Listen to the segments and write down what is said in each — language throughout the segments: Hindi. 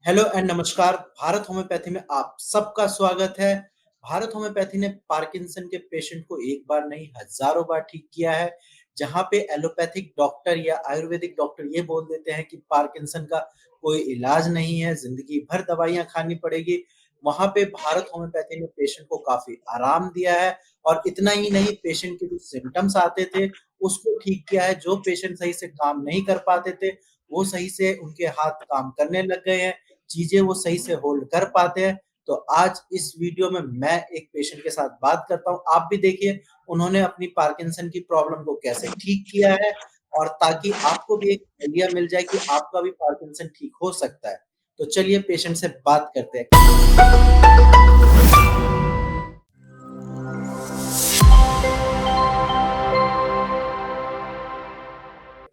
हेलो एंड नमस्कार। भारत होम्योपैथी में आप सबका स्वागत है। भारत होम्योपैथी ने पार्किंसन के पेशेंट को एक बार नहीं हज़ारों बार ठीक किया है। जहाँ पे एलोपैथिक डॉक्टर या आयुर्वेदिक डॉक्टर ये बोल देते हैं कि पार्किंसन का कोई इलाज नहीं है, ज़िंदगी भर दवाइयाँ खानी पड़ेगी। वहाँ पे भारत होम्योपैथी ने पेशेंट को काफ़ी आराम दिया है और इतना ही नहीं, पेशेंट के जो सिम्पटम्स आते थे, उसको ठीक किया है। जो पेशेंट सही से काम नहीं कर पाते थे, वो सही से उनके हाथ काम करने लग गए हैं। चीज़ें वो सही से होल्ड कर पाते हैं। तो आज इस वीडियो में मैं एक पेशेंट के साथ बात करता हूँ। आप भी देखिए उन्होंने अपनी पार्किंसन की प्रॉब्लम को कैसे ठीक किया है और ताकि आपको भी एक आइडिया मिल जाए कि आपका भी पार्किंसन ठीक हो सकता है। तो चलिए पेशेंट से बात करते हैं।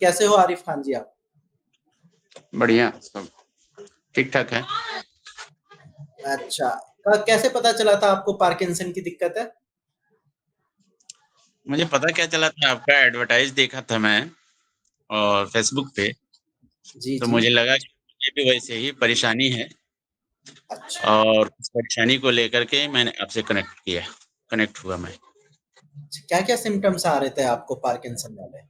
कैसे हो आरिफ खान जी आप? बढ़िया, सब ठीक-ठाक है। अच्छा, कैसे पता चला था आपको पार्किंसन की दिक्कत है? मुझे पता क्या चला था, आपका एडवर्टाइज़ देखा था मैं और फ़ेसबुक पे, जी, तो जी। मुझे लगा कि मुझे भी वैसे ही परेशानी है अच्छा। और उस परेशानी को लेकर के मैंने आपसे कनेक्ट हुआ मैं। क्या-क्या सिम्पटम्स आ रहे थे आपको पार्किंसन वाले?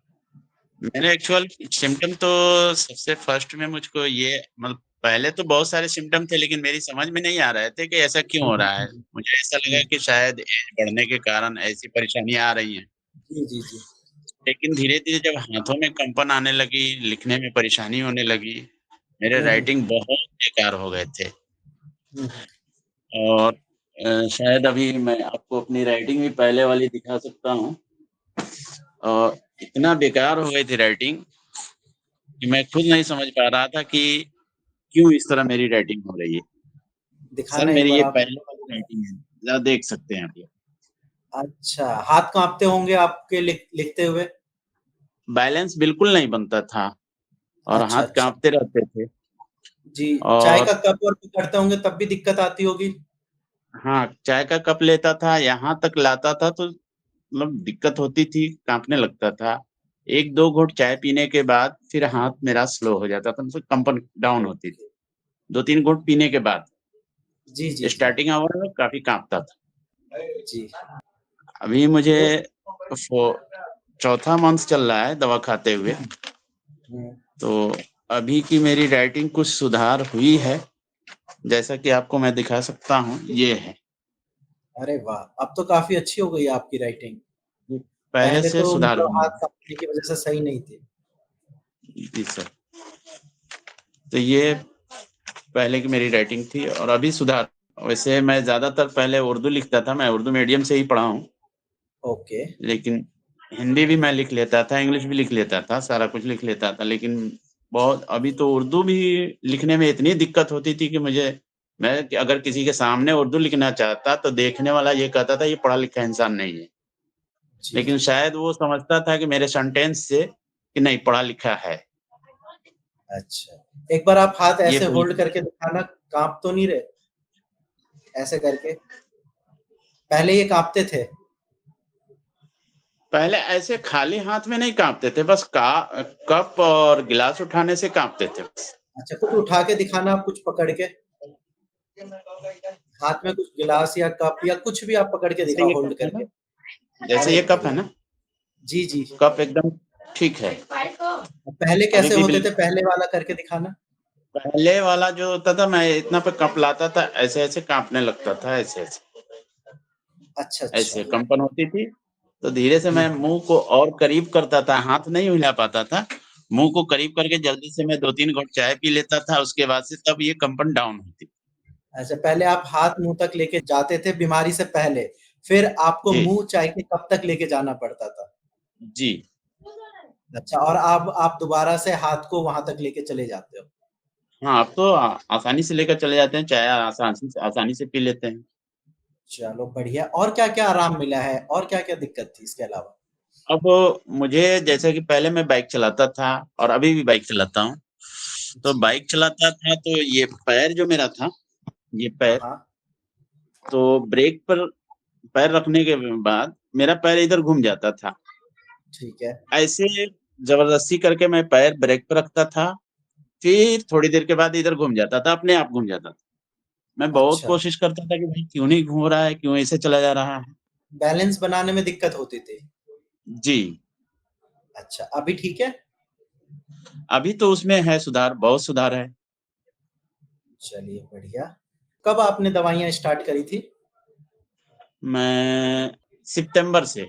मेरे एक्चुअल सिम्पटम तो सबसे फर्स्ट में मुझको ये मतलब पहले तो बहुत सारे सिम्पटम थे, लेकिन मेरी समझ में नहीं आ रहे थे कि ऐसा क्यों हुँ, हो हुँ, रहा है। हुँ, मुझे ऐसा लगा हुँ। कि शायद एज बढ़ने के कारण ऐसी परेशानियाँ आ रही हैं। जी, जी, जी। लेकिन धीरे-धीरे जब हाथों में कंपन आने लगी, लिखने में परेशानी होने लगी, मेरे हुँ, हुँ। राइटिंग बहुत बेकार हो गए थे हुँ, हुँ। और शायद अभी मैं आपको अपनी राइटिंग भी पहले वाली दिखा सकता हूँ और इतना बेकार हो गई थी राइटिंग कि मैं खुद नहीं समझ पा रहा था कि क्यों इस तरह मेरी राइटिंग हो रही है। सर दिखाना एक मेरी बार ये आप। पहले वाली राइटिंग है, ज़रा देख सकते हैं आप ये। अच्छा, हाथ काँपते होंगे आपके लिखते हुए? बैलेंस बिल्कुल नहीं बनता था और अच्छा, हाथ अच्छा। काँपते रहते थे जी, चाय और का कप और पकड़ते होंगे तब भी दिक्कत आती होगी? हाँ, चाय का कप लेता था, यहाँ तक लाता था तो मतलब दिक्कत होती थी, काँपने लगता था। 1-2 घूँट चाय पीने के बाद फिर हाथ मेरा स्लो हो जाता था, मतलब कंपन डाउन होती थी। 2-3 घूँट पीने के बाद, जी, जी, जी। स्टार्टिंग आवर में काफ़ी काँपता था। जी। अभी मुझे तो फो चौथा मंथ चल रहा है दवा खाते हुए, हुँ। तो अभी की मेरी राइटिंग कुछ सुधार हुई है, जैसा कि आपको मैं दिखा सकता हूँ, ये है। अरे वाह! अब तो काफ़ी अच्छी हो गई है आपकी राइटिंग। ये पहले पहले से तो सुधार मतलब हुई हाथ है। काँपने की वज़ह से सही नहीं थी। जी सर। तो ये पहले की मेरी राइटिंग थी और अभी सुधार। वैसे मैं ज़्यादातर पहले उर्दू लिखता था, मैं उर्दू मीडियम से ही पढ़ा हूँ, ओके। लेकिन हिंदी भी मैं लिख लेता था, इंग्लिश भी लिख लेता था, सारा कुछ लिख लेता था, लेकिन बहुत अभी तो उर्दू भी लिखने में इतनी दिक्कत होती थी कि मैं अगर किसी के सामने उर्दू लिखना चाहता, तो देखने वाला ये कहता था, ये पढ़ा-लिखा इंसान नहीं है। जी, लेकिन जी। शायद वो समझता था कि मेरे सेंटेंस से कि नहीं पढ़ा-लिखा है। अच्छा, एक बार आप हाथ ये ऐसे हुई होल्ड करके दिखाना, काँप तो नहीं रहे? ऐसे करके। पहले ये काँपते थे? पहले ऐसे खाली हाथ में नहीं काँपते थे, बस कप और गिलास उठाने से काँपते थे बस। अच्छा, कुछ उठा के दिखाना आप कुछ पकड़ के। हाथ में कुछ गिलास या कप या कुछ भी आप पकड़ के जैसे दिखाओ ये होल्ड कप है करके। ना जैसे अरे ये कप है बढ़िया! ना, जी, जी। कप एकदम ठीक है। पहले अभी कैसे भी होते बिल थे? पहले वाला करके दिखाना। पहले वाला जो होता था मैं इतना पे कप लाता था, ऐसे-ऐसे काँपने लगता था, ऐसे-ऐसे। अच्छा, ऐसे अच्छा। कंपन होती थी, तो धीरे से हुँ, मैं मुँह को और करीब करता था, हाथ नहीं हिला पाता था। मुँह को करीब करके जल्दी से मैं 2-3 घूँट चाय पी लेता था, उसके बाद से तब ये कंपन डाउन होती। अच्छा पहले आप हाथ मुँह तक लेके जाते थे बीमारी से पहले, फिर आपको जी, मुँह चाय के कप तक लेके जाना पड़ता था। जी। अच्छा और अब आप दोबारा से हाथ को वहाँ तक लेके चले जाते हो। हाँ, अब तो आसानी से लेकर चले जाते हैं, चाय आसानी से पी लेते हैं। चलो बढ़िया और क्या-क्या आराम मिला है? और क्या-क्या दिक्कत थी इसके अलावा? अब मुझे जैसे कि पहले मैं बाइक चलाता था और अभी भी बाइक चलाता हूँ। तो जी। बाइक चलाता था तो ये पैर जो मेरा था, ये हाँ, पैर, हाँ। तो ब्रेक पर पैर रखने के बाद मेरा पैर इधर घूम जाता था। ठीक है। ऐसे ज़बरदस्ती करके मैं पैर ब्रेक पे रखता था फिर थोड़ी देर के बाद इधर घूम जाता था, अपने आप घूम जाता था। मैं बहुत अच्छा, कोशिश करता था कि भाई क्यों नहीं घूम रहा है, क्यों ऐसे चला जा रहा है? बैलेंस बनाने में दिक्कत होती थी। जी, अच्छा, अभी ठीक है? अभी तो उसमें है सुधार, बहुत सुधार है। चलिए बढ़िया। कब आपने दवाइयाँ स्टार्ट करी थी? मैं सितंबर से,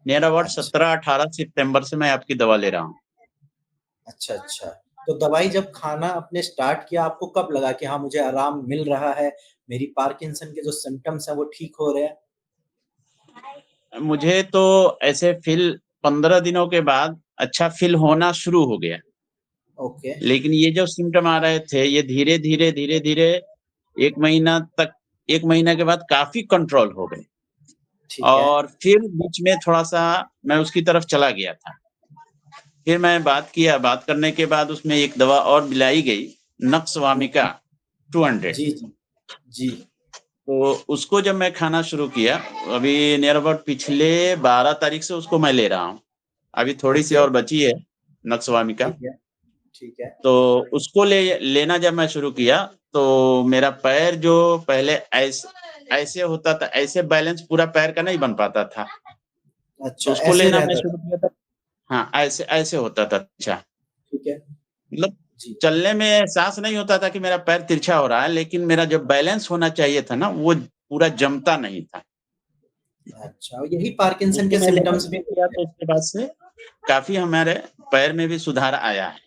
नियर अबाउट अच्छा, 17-18 सितंबर से मैं आपकी दवा ले रहा हूँ। अच्छा, अच्छा। तो दवाई जब खाना आपने स्टार्ट किया, आपको कब लगा कि हाँ, मुझे आराम मिल रहा है, मेरी पार्किंसन के जो सिम्पटम्स हैं वो ठीक हो रहे हैं? मुझे तो ऐसे फ़ील 15 दिनों के बाद अच्छा फ़ील होना शुरू हो गया। ओके, लेकिन ये जो सिम्पटम आ रहे थे, ये धीरे-धीरे, धीरे-धीरे 1 महीना तक 1 महीने के बाद काफ़ी कंट्रोल हो गए ठीक है। और फिर बीच में थोड़ा-सा मैं उसकी तरफ चला गया था। फिर मैं बात किया, बात करने के बाद उसमें एक दवा और मिलाई गई, नक्स वामिका ओके। 200। जी, जी। जी, तो उसको जब मैं खाना शुरू किया, अभी नियर अबाउट पिछले 12 तारीख से उसको मैं ले रहा हूँ। अभी थोड़ी-सी ओके। और बची है, नक्स वामिका। ठीक है, ठीक है। तो उसको लेना जब मैं शुरू किया, तो मेरा पैर जो पहले ऐसे होता था, ऐसे बैलेंस पूरा पैर का नहीं बन पाता था। तो अच्छा, उसको ऐसे लेना मैं रहता शुरू था। किया था। हाँ, ऐसे ऐसे होता था। अच्छा, ठीक है। मतलब जी, चलने में एहसास नहीं होता था कि मेरा पैर तिरछा हो रहा है, लेकिन मेरा जो बैलेंस होना चाहिए था ना, वो पूरा जमता नहीं था। अच्छा, यही पार्किंसन उसको के मैं लेना सिम्पटम्स भी शुरू किया होते तो हैं। उसके बाद से काफ़ी हमारे पैर में भी सुधार आया है,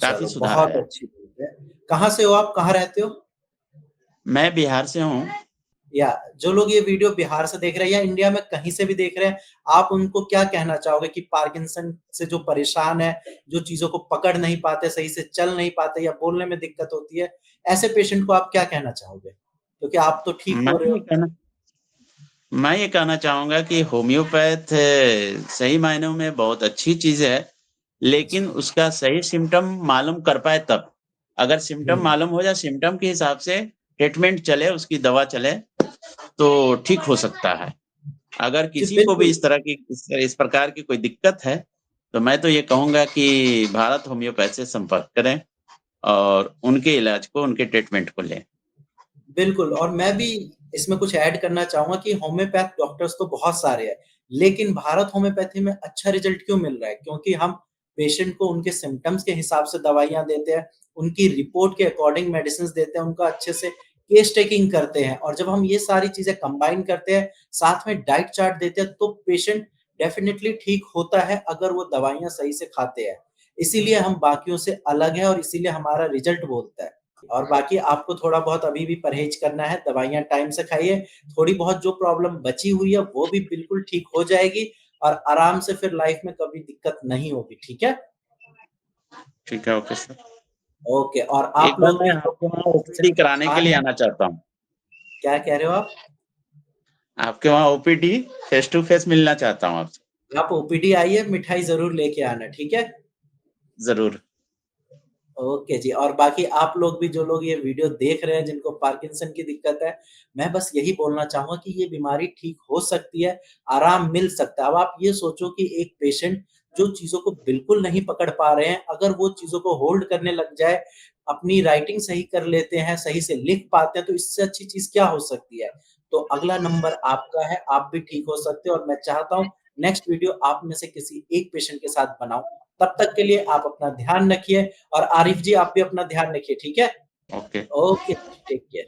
काफ़ी चलो, सुधार बहुत आया है। अच्छी बात है। कहाँ से हो आप? कहाँ रहते हो? मैं बिहार से हूँ। या जो लोग ये वीडियो बिहार से देख रहे हैं या इंडिया में कहीं से भी देख रहे हैं, आप उनको क्या कहना चाहोगे कि पार्किंसन से जो परेशान है, जो चीज़ों को पकड़ नहीं पाते, सही से चल नहीं पाते या बोलने में दिक्कत होती है, ऐसे पेशेंट को आप क्या कहना चाहोगे? क्योंकि आप तो ठीक मैं हो रहे ये हो। कहना मैं ये कहना चाहूँगा कि होम्योपैथ सही मायनों में बहुत अच्छी चीज़ है, लेकिन जी। उसका सही सिम्पटम मालूम कर पाए तब। अगर सिम्पटम हुँ। मालूम हो जाए, सिम्पटम के हिसाब से ट्रीटमेंट चले, उसकी दवा चले, तो ठीक हो सकता है। अगर जी, किसी को भी बिल्कुल। इस प्रकार की कोई दिक्कत है, तो मैं तो ये कहूँगा कि भारत होम्योपैथ से संपर्क करें और उनके इलाज को, उनके ट्रीटमेंट को लें। बिल्कुल और मैं भी इसमें कुछ ऐड करना चाहूँगा कि होम्योपैथ डॉक्टर्स तो बहुत सारे हैं, लेकिन भारत होम्योपैथी में अच्छा रिज़ल्ट क्यों मिल रहा है? क्योंकि हम पेशेंट को उनके सिम्पटम्स के हिसाब से दवाइयाँ देते हैं, उनकी रिपोर्ट के अकॉर्डिंग मेडिसिन्स देते हैं, उनका अच्छे से केस टेकिंग करते हैं और जब हम ये सारी चीज़ें कंबाइन करते हैं, साथ में डाइट चार्ट देते हैं, तो पेशेंट डेफ़िनिटली ठीक होता है अगर वो दवाइयाँ सही से खाते हैं। इसीलिए हम बाकियों से अलग हैं और इसीलिए हमारा रिज़ल्ट बोलता है। और बाकी आपको थोड़ा बहुत अभी भी परहेज करना है, दवाइयाँ टाइम से खाइए, थोड़ी बहुत जो प्रॉब्लम बची हुई है वो भी बिल्कुल ठीक हो जाएगी और आराम से फिर लाइफ में कभी दिक्कत नहीं होगी, ठीक है? ठीक है, ओके सर। ओके और एक आप बार लोग मैं भी जो आपके वहाँ इससे ओपीडी कराने के परेशान लिए हैं आना चाहता हूँ। क्या कह रहे हो आप? आपके वहाँ ओपीडी फेस टू फेस मिलना चाहता हूँ आपसे। आप ओपीडी आइए, मिठाई ज़रूर लेके आना, ठीक है? ज़रूर। ओके जी और बाकी आप लोग भी जो लोग ये वीडियो देख रहे हैं जिनको पार्किंसन की दिक्कत है, मैं बस यही बोलना चाहूँगा कि ये बीमारी ठीक हो सकती है, आराम मिल सकता है। अब आप ये सोचो कि एक पेशेंट जो चीज़ों को बिल्कुल नहीं पकड़ पा रहे हैं, अगर वो चीज़ों को होल्ड करने लग जाए, अपनी राइटिंग सही कर लेते हैं, सही से लिख पाते हैं, तो इससे अच्छी चीज़ क्या हो सकती है? तो अगला नंबर आपका है, आप भी ठीक हो सकते हो और मैं चाहता हूँ नेक्स्ट वीडियो आप में से किसी एक पेशेंट के साथ बनाऊँ। तब तक के लिए आप अपना ध्यान रखिए और आरिफ जी आप भी अपना ध्यान रखिए, ठीक है? ओके। Okay, take care.